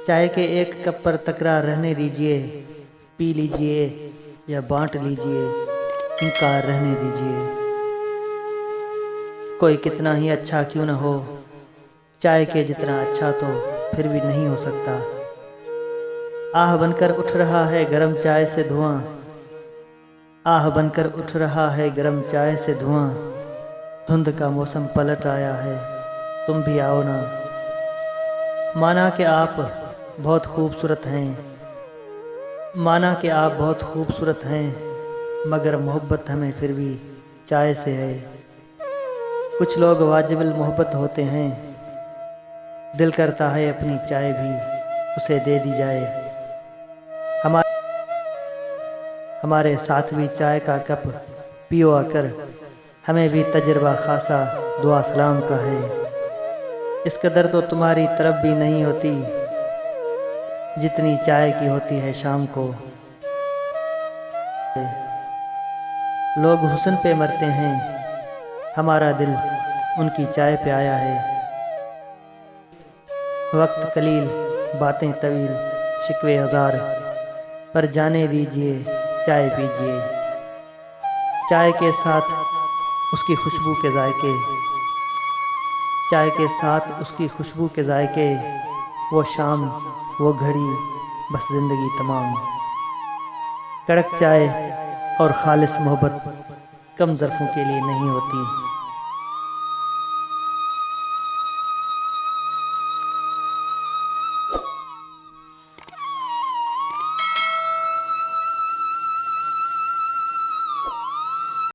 चाय के एक कप पर तकरार रहने दीजिए, पी लीजिए या बांट लीजिए, इनकार रहने दीजिए। कोई कितना ही अच्छा क्यों न हो, चाय के जितना अच्छा तो फिर भी नहीं हो सकता। आह बनकर उठ रहा है गरम चाय से धुआं, आह बनकर उठ रहा है गरम चाय से धुआं। धुंध का मौसम पलट आया है, तुम भी आओ ना। माना कि आप बहुत खूबसूरत हैं, माना कि आप बहुत खूबसूरत हैं, मगर मोहब्बत हमें फिर भी चाय से है। कुछ लोग वाजिबुल मोहब्बत होते हैं, दिल करता है अपनी चाय भी उसे दे दी जाए। हमारे साथ भी चाय का कप पियो आकर, हमें भी तजर्बा खासा दुआ सलाम का है। इस कदर तो तुम्हारी तरफ भी नहीं होती जितनी चाय की होती है शाम को। लोग हुस्न पे मरते हैं, हमारा दिल उनकी चाय पे आया है। वक्त कलील, बातें तवील, शिकवे हज़ार, पर जाने दीजिए चाय पीजिए। चाय के साथ उसकी खुशबू के जायके, चाय के साथ उसकी खुशबू के जायके, वो शाम वो घड़ी बस ज़िंदगी तमाम। कड़क चाय और खालिस मोहब्बत कम ज़र्फ़ों के लिए नहीं होती।